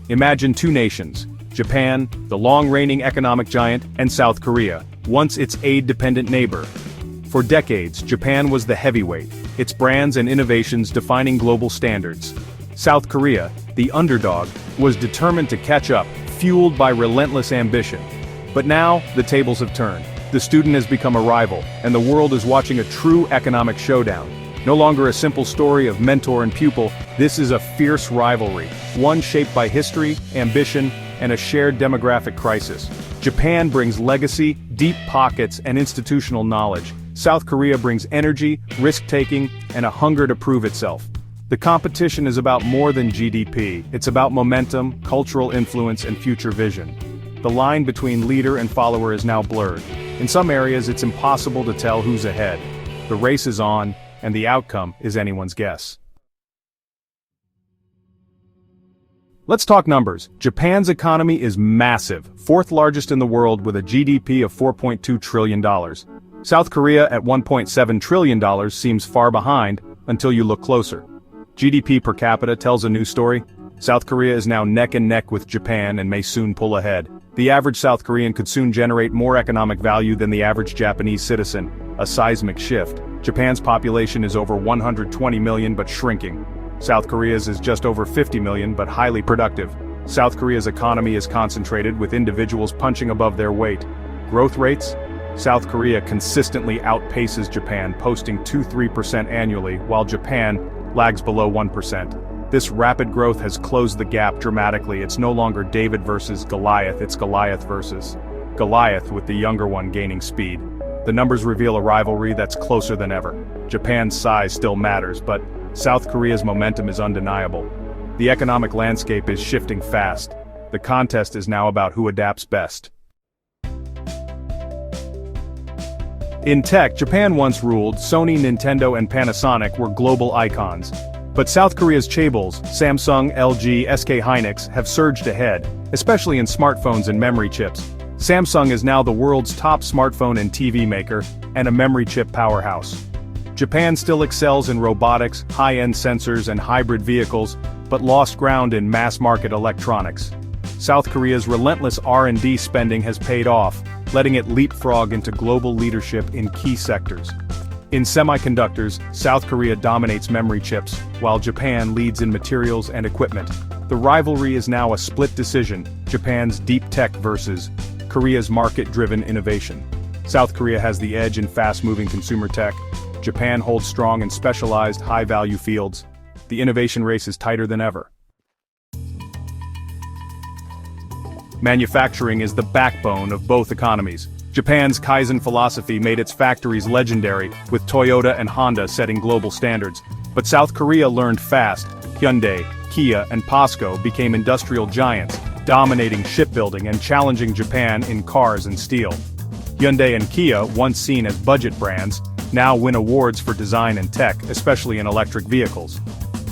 Imagine two nations, Japan, the long-reigning economic giant, and South Korea, once its aid-dependent neighbor. For decades, Japan was the heavyweight, its brands and innovations defining global standards. South Korea, the underdog, was determined to catch up, fueled by relentless ambition. But now, the tables have turned. The student has become a rival, and the world is watching a true economic showdown. No longer a simple story of mentor and pupil, this is a fierce rivalry, one shaped by history, ambition, and a shared demographic crisis. Japan brings legacy, deep pockets, and institutional knowledge. South Korea brings energy, risk-taking, and a hunger to prove itself. The competition is about more than GDP, it's about momentum, cultural influence, and future vision. The line between leader and follower is now blurred. In some areas, it's impossible to tell who's ahead. The race is on, and the outcome is anyone's guess. Let's talk numbers. Japan's economy is massive, fourth largest in the world with a GDP of $4.2 trillion. South Korea at $1.7 trillion seems far behind, until you look closer. GDP per capita tells a new story. South Korea is now neck and neck with Japan and may soon pull ahead. The average South Korean could soon generate more economic value than the average Japanese citizen, a seismic shift. Japan's population is over 120 million but shrinking. South Korea's is just over 50 million but highly productive. South Korea's economy is concentrated with individuals punching above their weight. Growth rates? South Korea consistently outpaces Japan, posting 2-3% annually, while Japan lags below 1%. This rapid growth has closed the gap dramatically. It's no longer David versus Goliath, it's Goliath versus Goliath, with the younger one gaining speed. The numbers reveal a rivalry that's closer than ever. Japan's size still matters, but South Korea's momentum is undeniable. The economic landscape is shifting fast. The contest is now about who adapts best. In tech, Japan once ruled. Sony, Nintendo, and Panasonic were global icons. But South Korea's chaebols, Samsung, LG, SK Hynix, have surged ahead, especially in smartphones and memory chips. Samsung is now the world's top smartphone and TV maker, and a memory chip powerhouse. Japan still excels in robotics, high-end sensors, and hybrid vehicles, but lost ground in mass-market electronics. South Korea's relentless R&D spending has paid off, letting it leapfrog into global leadership in key sectors. In semiconductors, South Korea dominates memory chips, while Japan leads in materials and equipment. The rivalry is now a split decision, Japan's deep tech versus Korea's market-driven innovation. South Korea has the edge in fast-moving consumer tech. Japan holds strong in specialized, high-value fields. The innovation race is tighter than ever. Manufacturing is the backbone of both economies. Japan's Kaizen philosophy made its factories legendary, with Toyota and Honda setting global standards. But South Korea learned fast. Hyundai, Kia, and POSCO became industrial giants, dominating shipbuilding and challenging Japan in cars and steel. Hyundai and Kia, once seen as budget brands, now win awards for design and tech, especially in electric vehicles.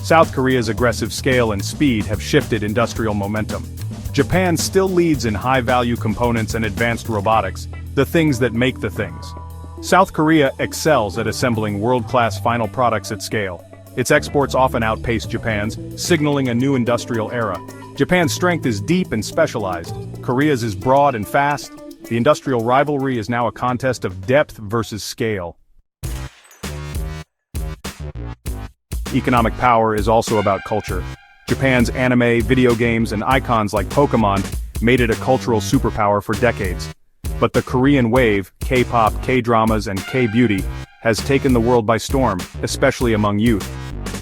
South Korea's aggressive scale and speed have shifted industrial momentum. Japan still leads in high-value components and advanced robotics, the things that make the things. South Korea excels at assembling world-class final products at scale. Its exports often outpace Japan's, signaling a new industrial era. Japan's strength is deep and specialized. Korea's is broad and fast. The industrial rivalry is now a contest of depth versus scale. Economic power is also about culture. Japan's anime, video games, and icons like Pokémon made it a cultural superpower for decades. But the Korean wave, K-pop, K-dramas, and K-beauty, has taken the world by storm, especially among youth.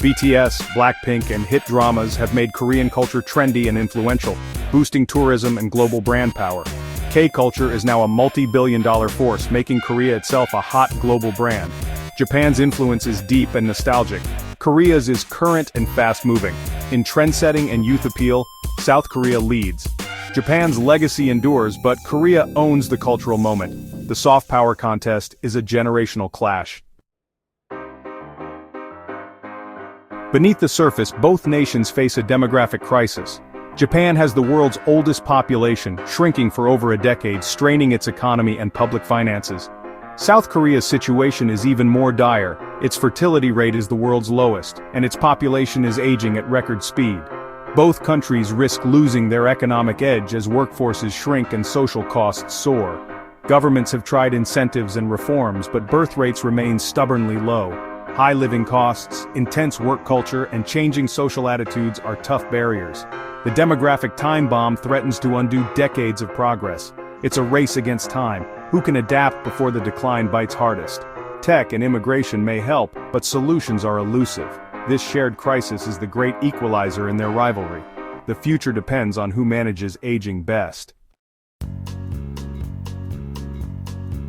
BTS, Blackpink, and hit dramas have made Korean culture trendy and influential, boosting tourism and global brand power. K-culture is now a multi-billion-dollar force, making Korea itself a hot global brand. Japan's influence is deep and nostalgic. Korea's is current and fast-moving. In trend-setting and youth appeal, South Korea leads. Japan's legacy endures, but Korea owns the cultural moment. The soft power contest is a generational clash. Beneath the surface, both nations face a demographic crisis. Japan has the world's oldest population, shrinking for over a decade, straining its economy and public finances. South Korea's situation is even more dire. Its fertility rate is the world's lowest, and its population is aging at record speed. Both countries risk losing their economic edge as workforces shrink and social costs soar. Governments have tried incentives and reforms, but birth rates remain stubbornly low. High living costs, intense work culture, and changing social attitudes are tough barriers. The demographic time bomb threatens to undo decades of progress. It's a race against time. Who can adapt before the decline bites hardest? Tech and immigration may help, but solutions are elusive. This shared crisis is the great equalizer in their rivalry. The future depends on who manages aging best.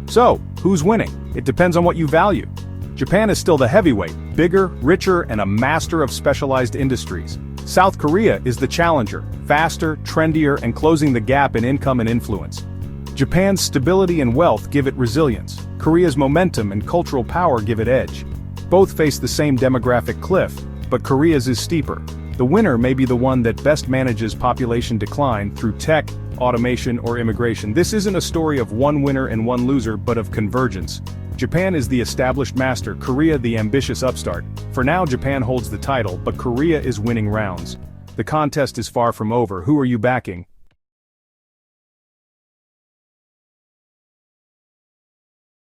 So, who's winning? It depends on what you value. Japan is still the heavyweight, bigger, richer, and a master of specialized industries. South Korea is the challenger, faster, trendier, and closing the gap in income and influence. Japan's stability and wealth give it resilience. Korea's momentum and cultural power give it edge. Both face the same demographic cliff, but Korea's is steeper. The winner may be the one that best manages population decline through tech, automation, or immigration. This isn't a story of one winner and one loser, but of convergence. Japan is the established master, Korea the ambitious upstart. For now, Japan holds the title, but Korea is winning rounds. The contest is far from over. Who are you backing?